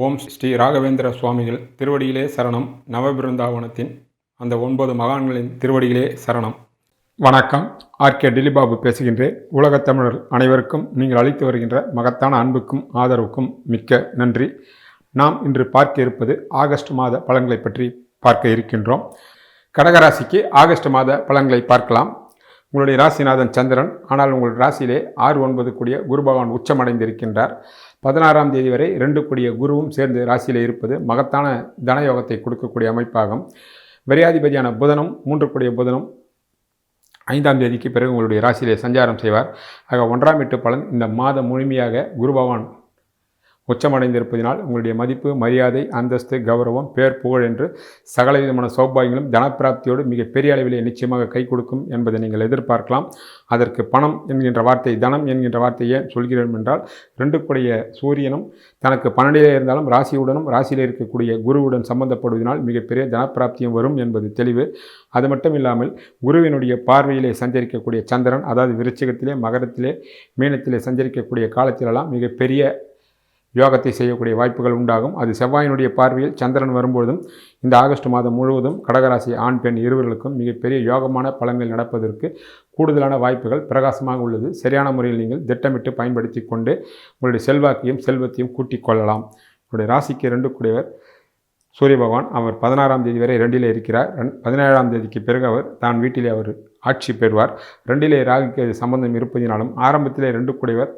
ஓம் ஸ்ரீ ராகவேந்திர சுவாமிகள் திருவடியிலே சரணம். நவபிருந்தாவனத்தின் அந்த 9 மகான்களின் திருவடியிலே சரணம். வணக்கம். ஆர்கே டில்லிபாபு பேசுகின்றேன். உலகத் தமிழர் அனைவருக்கும் நீங்கள் அளித்து வருகின்ற மகத்தான அன்புக்கும் ஆதரவுக்கும் மிக்க நன்றி. நாம் இன்று பார்க்க இருப்பது ஆகஸ்ட் மாத பலன்களை பற்றி பார்க்க இருக்கின்றோம். கடகராசிக்கு ஆகஸ்ட் மாத பலன்களை பார்க்கலாம். உங்களுடைய ராசிநாதன் சந்திரன், ஆனால் உங்கள் ராசியிலே 6-9 கூடிய குரு பகவான் உச்சமடைந்திருக்கின்றார். 16ஆம் தேதி வரை 2 கூடிய குருவும் சேர்ந்து ராசியிலே இருப்பது மகத்தான தனயோகத்தை கொடுக்கக்கூடிய அமைப்பாகும். விரையாதிபதியான புதனும் 3 கூடிய புதனும் 5ஆம் தேதிக்கு பிறகு உங்களுடைய ராசியிலே சஞ்சாரம் செய்வார். ஆக 1ஆம் வீட்டு பலன் இந்த மாதம் முழுமையாக குரு பகவான் உச்சமடைந்திருப்பதினால் உங்களுடைய மதிப்பு, மரியாதை, அந்தஸ்து, கௌரவம், பேர், புகழ் என்று சகல விதமான சௌபாகியங்களும் தனப்பிராப்தியோடு மிக பெரிய அளவிலே நிச்சயமாக கை கொடுக்கும் என்பதை நீங்கள் எதிர்பார்க்கலாம். அதற்கு பணம் என்கின்ற வார்த்தை, தனம் என்கின்ற வார்த்தை ஏன் சொல்கிறோம் என்றால், 2 கூடிய சூரியனும் தனக்கு 12 இருந்தாலும் ராசியுடனும் ராசியில் இருக்கக்கூடிய குருவுடன் சம்பந்தப்படுவதனால் மிகப்பெரிய தனப்பிராப்தியும் வரும் என்பது தெளிவு. அது மட்டும் இல்லாமல் குருவினுடைய பார்வையிலே சஞ்சரிக்கக்கூடிய சந்திரன், அதாவது விருச்சிகத்திலே, மகரத்திலே, மீனத்திலே சஞ்சரிக்கக்கூடிய காலத்திலெல்லாம் மிகப்பெரிய யோகத்தை செய்யக்கூடிய வாய்ப்புகள் உண்டாகும். அது செவ்வாயினுடைய பார்வையில் சந்திரன் வரும்பொழுதும் இந்த ஆகஸ்ட் மாதம் முழுவதும் கடகராசி ஆண் பெண் இருவர்களுக்கும் மிகப்பெரிய யோகமான பலன்கள் நடப்பதற்கு கூடுதலான வாய்ப்புகள் பிரகாசமாக உள்ளது. சரியான முறையில் நீங்கள் திட்டமிட்டு பயன்படுத்தி கொண்டு உங்களுடைய செல்வாக்கையும் செல்வத்தையும் கூட்டிக் கொள்ளலாம். உங்களுடைய ராசிக்கு 2 கூடியவர் சூரிய பகவான், அவர் 16ஆம் தேதி வரை 2ல் இருக்கிறார். 17ஆம் தேதிக்கு பிறகு அவர் தான் வீட்டிலே அவர் ஆட்சி பெறுவார். 2லே ராகுக்கு சம்பந்தம் இருப்பதினாலும் ஆரம்பத்திலே 2 கூடியவர்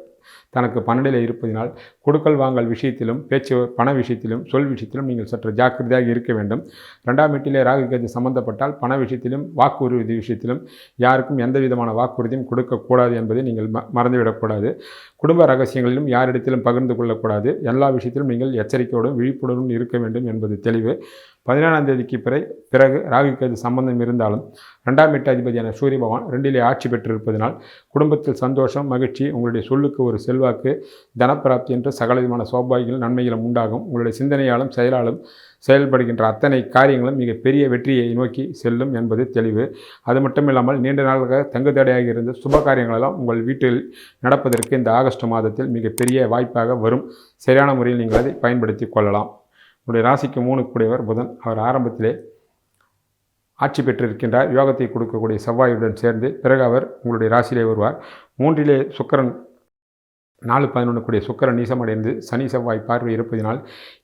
தனக்கு 12ல் இருப்பதினால் கொடுக்கல் வாங்கல் விஷயத்திலும், பேச்சு பண விஷயத்திலும், சொல் விஷயத்திலும் நீங்கள் சற்று ஜாக்கிரதையாக இருக்க வேண்டும். 2ஆம் வீட்டிலே ராகு கேது சம்பந்தப்பட்டால் பண விஷயத்திலும், வாக்குறுதி விஷயத்திலும் யாருக்கும் எந்த விதமான வாக்குறுதியும் கொடுக்கக்கூடாது என்பதை நீங்கள் மறந்துவிடக்கூடாது. குடும்ப ரகசியங்களிலும் யாரிடத்திலும் பகிர்ந்து கொள்ளக்கூடாது. எல்லா விஷயத்திலும் நீங்கள் எச்சரிக்கையோடும் விழிப்புணர்வும் இருக்க வேண்டும் என்பது தெளிவு. 17ஆம் தேதிக்கு பிறகு ராகு கேது சம்பந்தம் இருந்தாலும் 2ஆம் வீட்டு அதிபதியான சூரிய பகவான் 2லே ஆட்சி பெற்றிருப்பதனால் குடும்பத்தில் சந்தோஷம், மகிழ்ச்சி, உங்களுடைய சொல்லுக்கு ஒரு செல்வாக்கு, தனப்பிராப்தி என்று சகல விதமான சௌபாகியங்களும் நன்மைகளும் உண்டாகும். உங்களுடைய சிந்தனையாலும் செயலாலும் செயல்படுகின்ற அத்தனை காரியங்களும் மிக பெரிய வெற்றியை நோக்கி செல்லும் என்பது தெளிவு. அது மட்டும் இல்லாமல் நீண்ட நாளாக தங்கு தடையாக இருந்த சுப காரியங்களெல்லாம் உங்கள் வீட்டில் நடப்பதற்கு இந்த ஆகஸ்ட் மாதத்தில் மிகப்பெரிய வாய்ப்பாக வரும். சரியான முறையில் நீங்கள் அதை பயன்படுத்தி கொள்ளலாம். உங்களுடைய ராசிக்கு 3 கூடியவர் புதன், அவர் ஆரம்பத்திலே ஆட்சி பெற்றிருக்கின்றார். யோகத்தை கொடுக்கக்கூடிய செவ்வாயுடன் சேர்ந்து பிறகு அவர் உங்களுடைய ராசியிலே வருவார். 3லே சுக்கிரன் 4-11 கூடிய சுக்கிரன் நீசமடைந்து சனி செவ்வாய் பார்வை இருப்பதினால்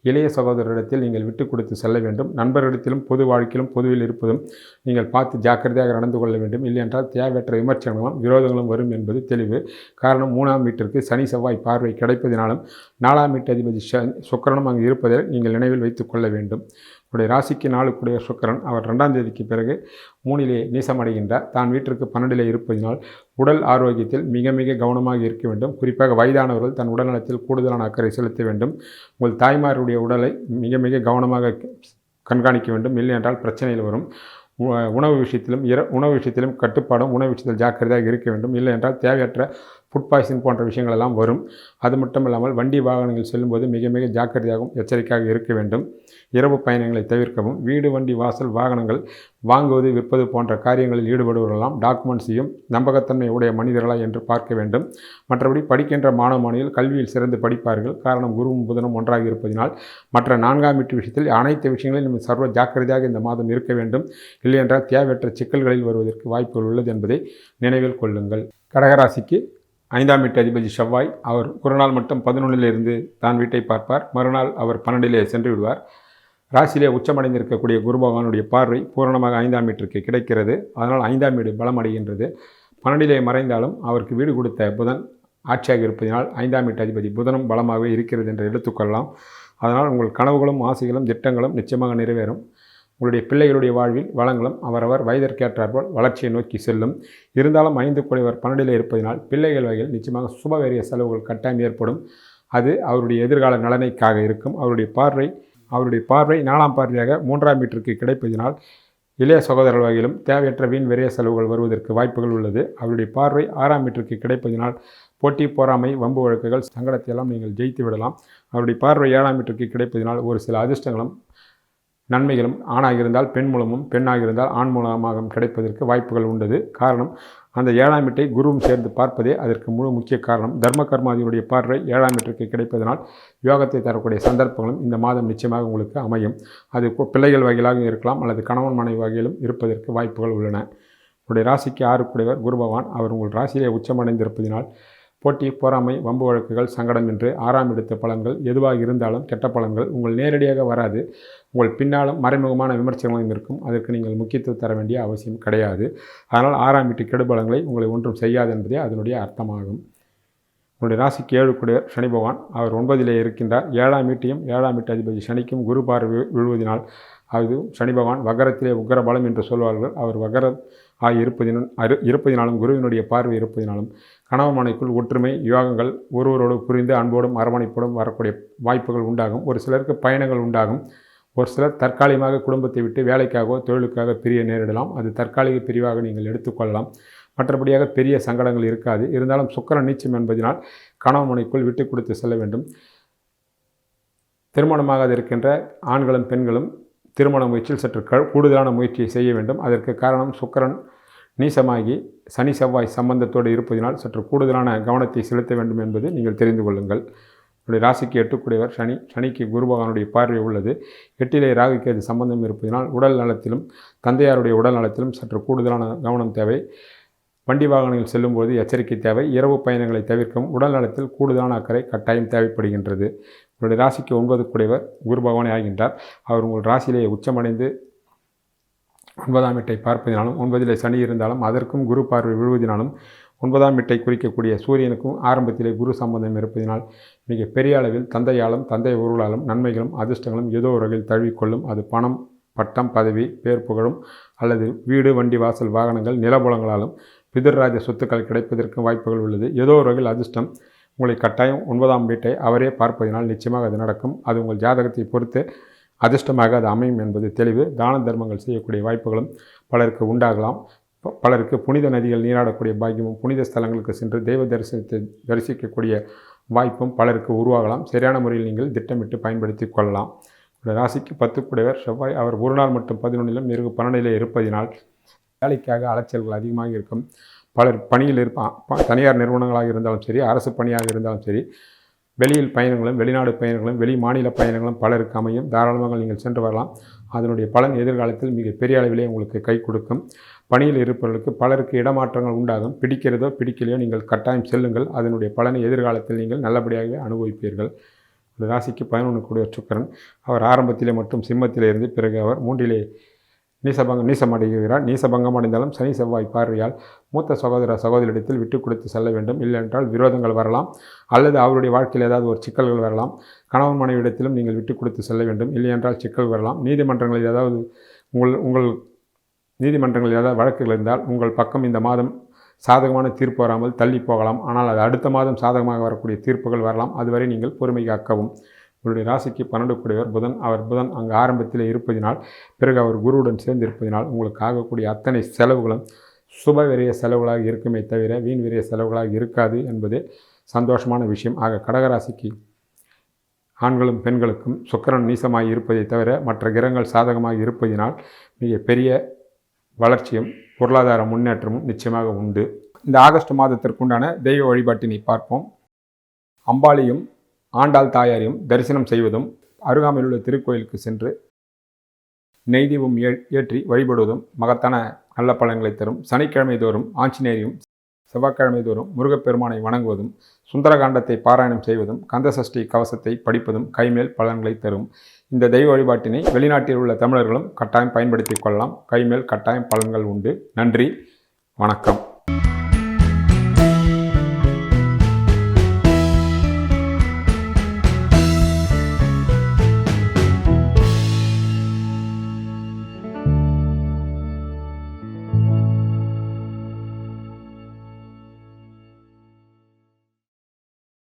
இளைய சகோதரரிடத்தில் நீங்கள் விட்டு கொடுத்து செல்ல வேண்டும். நண்பர்களிடத்திலும் பொது வாழ்க்கையிலும் பொதுவில் இருப்பதும் நீங்கள் பார்த்து ஜாக்கிரதையாக நடந்து கொள்ள வேண்டும். இல்லையென்றால் தேவையற்ற விமர்சனங்களும் விரோதங்களும் வரும் என்பது தெளிவு. காரணம், 3ஆம் வீட்டிற்கு சனி செவ்வாய் பார்வை கிடைப்பதினாலும் 4ஆம் வீட்டு அதிபதி சுக்கிரனும் அங்கு இருப்பதை நீங்கள் நினைவில் வைத்துக் கொள்ள வேண்டும். உங்களுடைய ராசிக்கு 4 கூடிய சுக்கிரன், அவர் 2ஆம் தேதிக்கு பிறகு 3லே நீசமடைகின்றார். தான் வீட்டிற்கு 12லே இருப்பதினால் உடல் ஆரோக்கியத்தில் மிக மிக கவனமாக இருக்க வேண்டும். குறிப்பாக வயதானவர்கள் தன் உடல்நலத்தில் கூடுதலான அக்கறை செலுத்த வேண்டும். உங்கள் தாய்மாருடைய உடலை மிக மிக கவனமாக கண்காணிக்க வேண்டும். இல்லை என்றால் பிரச்சனையில் வரும். உணவு விஷயத்திலும் கட்டுப்பாடும், உணவு விஷயத்தில் ஜாக்கிரதையாக இருக்க வேண்டும். இல்லை என்றால் தேவையற்ற ஃபுட் பாய்சன் போன்ற விஷயங்கள் எல்லாம் வரும். அது மட்டும் இல்லாமல் வண்டி வாகனங்கள் செல்லும்போது மிக மிக ஜாக்கிரதையாகவும் எச்சரிக்கையாக இருக்க வேண்டும். இரவு பயணங்களை தவிர்க்கவும். வீடு, வண்டி, வாசல், வாகனங்கள் வாங்குவது, விற்பது போன்ற காரியங்களில் ஈடுபடுவதெல்லாம் டாக்குமெண்ட்ஸையும் நம்பகத்தன்மை உடைய மனிதர்களா என்று பார்க்க வேண்டும். மற்றபடி படிக்கின்ற மாணவர்கள் கல்வியில் சிறந்து படிப்பார்கள். காரணம், குருவும் புதனும் ஒன்றாக இருப்பதினால் மற்ற 4ஆம் வீட்டு விஷயத்தில் அனைத்து விஷயங்களிலும் நம்ம சர்வ ஜாக்கிரதையாக இந்த மாதம் இருக்க வேண்டும். இல்லையென்றால் தேவையற்ற சிக்கல்களில் வருவதற்கு வாய்ப்புகள் உள்ளது என்பதை நினைவில் கொள்ளுங்கள். கடகராசிக்கு 5ஆம் வீட்டு அதிபதி செவ்வாய், அவர் ஒரு நாள் மட்டும் 11ல் இருந்து தான் வீட்டை பார்ப்பார். மறுநாள் அவர் 12லே சென்று விடுவார். ராசியிலே உச்சமடைந்திருக்கக்கூடிய குரு பகவானுடைய பார்வை பூரணமாக 5ஆம் வீட்டிற்கு கிடைக்கிறது. அதனால் 5ஆம் வீடு பலமடைகின்றது. 12லே மறைந்தாலும் அவருக்கு வீடு கொடுத்த புதன் ஆட்சியாக இருப்பதனால் 5ஆம் வீட்டு அதிபதி புதனும் பலமாக இருக்கிறது என்று எடுத்துக்கொள்ளலாம். அதனால் உங்கள் கனவுகளும் ஆசைகளும் திட்டங்களும் நிச்சயமாக நிறைவேறும். உங்களுடைய பிள்ளைகளுடைய வாழ்வில் வளங்களும் அவரவர் வயதிற்கேற்றாற்போல் வளர்ச்சியை நோக்கி செல்லும். இருந்தாலும் 5 கூடியவர் 12லே இருப்பதனால் பிள்ளைகள் வகையில் நிச்சயமாக சுபவேரிய செலவுகள் கட்டாயம் ஏற்படும். அது அவருடைய எதிர்கால நலனைக்காக இருக்கும். அவருடைய பார்வை 4ஆம் பார்வையாக 3ஆம் வீட்டிற்கு கிடைப்பதினால் இளைய சகோதரர்கள் வகையிலும் தேவையற்ற வீண் விரைய செலவுகள் வருவதற்கு வாய்ப்புகள் உள்ளது. அவருடைய பார்வை 6ஆம் வீட்டிற்கு கிடைப்பதினால் போட்டி, பொறாமை, வம்பு வழக்குகள், சங்கடத்தை எல்லாம் நீங்கள் ஜெயித்து விடலாம். அவருடைய பார்வை 7ஆம் வீட்டிற்கு கிடைப்பதினால் ஒரு சில அதிர்ஷ்டங்களும் நன்மைகளும் ஆணாக இருந்தால் பெண் மூலமும், பெண்ணாக இருந்தால் ஆண் மூலமாக கிடைப்பதற்கு வாய்ப்புகள் உண்டது. காரணம், அந்த 7ஆம் வீட்டை குருவும் சேர்ந்து பார்ப்பதே அதற்கு முக்கிய காரணம். தர்ம கர்மாதியுடைய பார்வை 7ஆம் வீட்டிற்கு கிடைப்பதனால் யோகத்தை தரக்கூடிய சந்தர்ப்பங்களும் இந்த மாதம் நிச்சயமாக உங்களுக்கு அமையும். அது பிள்ளைகள் வகையிலாகவும் இருக்கலாம் அல்லது கணவன் மனைவி வகையிலும் இருப்பதற்கு வாய்ப்புகள் உள்ளன. உங்களுடைய ராசிக்கு 6 கூடியவர் குரு பகவான். அவர் உங்கள் ராசியிலே உச்சமடைந்திருப்பதினால் போட்டி, பொறாமை, வம்பு வழக்குகள், சங்கடம் என்று 6ஆம் இடத்து பலன்கள் எதுவாக இருந்தாலும் கெட்ட பலன்கள் உங்கள் நேரடியாக வராது. உங்கள் பின்னாலும் மறைமுகமான விமர்சனங்களும் இருக்கும். அதற்கு நீங்கள் முக்கியத்துவம் தர வேண்டிய அவசியம் கிடையாது. அதனால் 6ஆம் வீட்டு கெடுபலன்களை உங்களை ஒன்றும் செய்யாது என்பதே அதனுடைய அர்த்தமாகும். உங்களுடைய ராசிக்கு 7 கூடியவர் சனி பகவான். அவர் 9லே இருக்கின்றார். 7ஆம் வீட்டையும் 7ஆம் வீட்டு அதிபதி சனிக்கும் குரு பார்வை விழுவதினால் அது சனி பகவான் வகரத்திலே உக்கர பலம் என்று சொல்வார்கள். அவர் வகர இருப்பதினாலும் குருவினுடைய பார்வை இருப்பதினாலும் கணவன் மனைக்குள் ஒற்றுமை, யோகங்கள், ஒருவரோடு புரிந்து அன்போடும் அரவணைப்போடும் வரக்கூடிய வாய்ப்புகள் உண்டாகும். ஒரு சிலருக்கு பயணங்கள் உண்டாகும். ஒரு சிலர் தற்காலிகமாக குடும்பத்தை விட்டு வேலைக்காகவோ தொழிலுக்காக பிரிய நேரிடலாம். அது தற்காலிக பிரிவாக நீங்கள் எடுத்துக்கொள்ளலாம். மற்றபடியாக பெரிய சங்கடங்கள் இருக்காது. இருந்தாலும் சுக்கிரன் நீச்சம் என்பதனால் கணவன் மனைக்குள் விட்டு கொடுத்து செல்ல வேண்டும். திருமணமாக இருக்கின்ற ஆண்களும் பெண்களும் திருமண முயற்சியில் சற்று கூடுதலான முயற்சியை செய்ய வேண்டும். அதற்கு காரணம் சுக்கிரன் நீசமாகி சனி செவ்வாய் சம்பந்தத்தோடு இருப்பதினால் சற்று கூடுதலான கவனத்தை செலுத்த வேண்டும் என்பது நீங்கள் தெரிந்து கொள்ளுங்கள். என்னுடைய ராசிக்கு 8 கூடியவர் சனி. சனிக்கு குரு பகவானுடைய பார்வை உள்ளது. 8லே ராகுக்கு அது சம்பந்தம் இருப்பதனால் உடல் நலத்திலும் தந்தையாருடைய உடல் நலத்திலும் சற்று கூடுதலான கவனம் தேவை. வண்டி வாகனங்கள் செல்லும்போது எச்சரிக்கை தேவை. இரவு பயணங்களை தவிர்க்கவும் உடல் நலத்தில் கூடுதலான அக்கறை கட்டாயம் தேவைப்படுகின்றது. உங்களுடைய ராசிக்கு 9 கூடியவர் குரு பகவானே ஆகின்றார். அவர் உங்கள் ராசியிலேயே உச்சமடைந்து 9ஆம் வீட்டை பார்ப்பதினாலும் 9லே சனி இருந்தாலும் அதற்கும் குரு பார்வை விழுவதினாலும் 9ஆம் வீட்டை குறிக்கக்கூடிய சூரியனுக்கும் ஆரம்பத்திலே குரு சம்பந்தம் இருப்பதினால் மிக பெரிய அளவில் தந்தையாலும் தந்தை உருளாலும் நன்மைகளும் அதிர்ஷ்டங்களும் ஏதோ ஒரு வகையில் தழுவிக்கொள்ளும். அது பணம், பட்டம், பதவி, பேர், புகழும் அல்லது வீடு, வண்டி, வாசல், வாகனங்கள், நிலபுலங்களாலும் பிதர்ராஜ சொத்துக்கள் கிடைப்பதற்கு வாய்ப்புகள் உள்ளது. ஏதோ ஒரு வகையில் அதிர்ஷ்டம் உங்களை கட்டாயம் 9ஆம் வீட்டை அவரே பார்ப்பதினால் நிச்சயமாக அது நடக்கும். அது உங்கள் ஜாதகத்தை பொறுத்து அதிர்ஷ்டமாக அது அமையும் என்பது தெளிவு. தான தர்மங்கள் செய்யக்கூடிய வாய்ப்புகளும் பலருக்கு உண்டாகலாம். பலருக்கு புனித நதிகள் நீராடக்கூடிய பாக்கியமும் புனித ஸ்தலங்களுக்கு சென்று தெய்வ தரிசனத்தை தரிசிக்கக்கூடிய வாய்ப்பும் பலருக்கு உருவாகலாம். சரியான முறையில் நீங்கள் திட்டமிட்டு பயன்படுத்தி கொள்ளலாம். ராசிக்கு 10 கூடியவர் செவ்வாய். அவர் ஒரு நாள் மட்டும் 11லும் மிருகு 12லே இருப்பதினால் வேலைக்காக அலைச்சல்கள் அதிகமாக இருக்கும். பலர் பணியில் தனியார் நிறுவனங்களாக இருந்தாலும் சரி, அரசு பணியாக இருந்தாலும் சரி, வெளியில் பயணங்களும் வெளிநாடு பயணங்களும் வெளி மாநில பயணங்களும் பலருக்கு அமையும். தாராளமாக நீங்கள் சென்று வரலாம். அதனுடைய பலன் எதிர்காலத்தில் மிக பெரிய அளவிலே உங்களுக்கு கை கொடுக்கும். பணியில் இருப்பவர்களுக்கு பலருக்கு இடமாற்றங்கள் உண்டாகும். பிடிக்கிறதோ பிடிக்கலையோ நீங்கள் கட்டாயம் செல்லுங்கள். அதனுடைய பலனை எதிர்காலத்தில் நீங்கள் நல்லபடியாக அனுபவிப்பீர்கள். ஒரு ராசிக்கு 11 கூடிய சுக்கிரன். அவர் ஆரம்பத்திலே மட்டும் சிம்மத்திலே இருந்து பிறகு அவர் 3லே நீசமடைகிறார். நீசபங்கம் அடைந்தாலும் சனி செவ்வாய் பார்வையால் மூத்த சகோதர சகோதரிடத்தில் விட்டு கொடுத்து செல்ல வேண்டும். இல்லையென்றால் விரோதங்கள் வரலாம் அல்லது அவருடைய வாழ்க்கையில் ஏதாவது ஒரு சிக்கல்கள் வரலாம். கணவன் மனைவிடத்திலும் நீங்கள் விட்டு கொடுத்து செல்ல வேண்டும். இல்லையென்றால் சிக்கல் வரலாம். நீதிமன்றங்களில் ஏதாவது உங்கள் நீதிமன்றங்களில் ஏதாவது வழக்குகள் இருந்தால் உங்கள் பக்கம் இந்த மாதம் சாதகமான தீர்ப்பு வராமல் தள்ளி போகலாம். ஆனால் அது அடுத்த மாதம் சாதகமாக வரக்கூடிய தீர்ப்புகள் வரலாம். அதுவரை நீங்கள் பொறுமை காக்கவும். உங்களுடைய ராசிக்கு 12 கூடியவர் புதன். அவர் புதன் அங்கு ஆரம்பத்தில் இருப்பதினால் பிறகு அவர் குருவுடன் சேர்ந்து இருப்பதினால் உங்களுக்கு ஆகக்கூடிய அத்தனை செலவுகளும் சுப விரய செலவுகளாக இருக்குமே தவிர வீண் விரய செலவுகளாக இருக்காது என்பது சந்தோஷமான விஷயம். ஆக கடகராசிக்கு ஆண்களும் பெண்களுக்கும் சுக்கிரன் நீசமாக இருப்பதை தவிர மற்ற கிரகங்கள் சாதகமாக இருப்பதினால் மிக பெரிய வளர்ச்சியும் பொருளாதார முன்னேற்றமும் நிச்சயமாக உண்டு. இந்த ஆகஸ்ட் மாதத்திற்குண்டான தெய்வ வழிபாட்டினை பார்ப்போம். அம்பாளையும் ஆண்டாள் தாயாரையும் தரிசனம் செய்வதும் அருகாமையில் உள்ள திருக்கோயிலுக்கு சென்று நெய் தீபம் ஏற்றி வழிபடுவதும் மகத்தான நல்ல பலன்களை தரும். சனிக்கிழமை தோறும் ஆஞ்சநேயரையும் செவ்வாய்க்கிழமை தோறும் முருகப்பெருமானை வணங்குவதும் சுந்தரகாண்டத்தை பாராயணம் செய்வதும் கந்தசஷ்டி கவசத்தை படிப்பதும் கைமேல் பலன்களை தரும். இந்த தெய்வ வழிபாட்டினை வெளிநாட்டில் உள்ள தமிழர்களும் கட்டாயம் பயன்படுத்தி கொள்ளலாம். கைமேல் கட்டாயம் பலன்கள் உண்டு. நன்றி, வணக்கம்.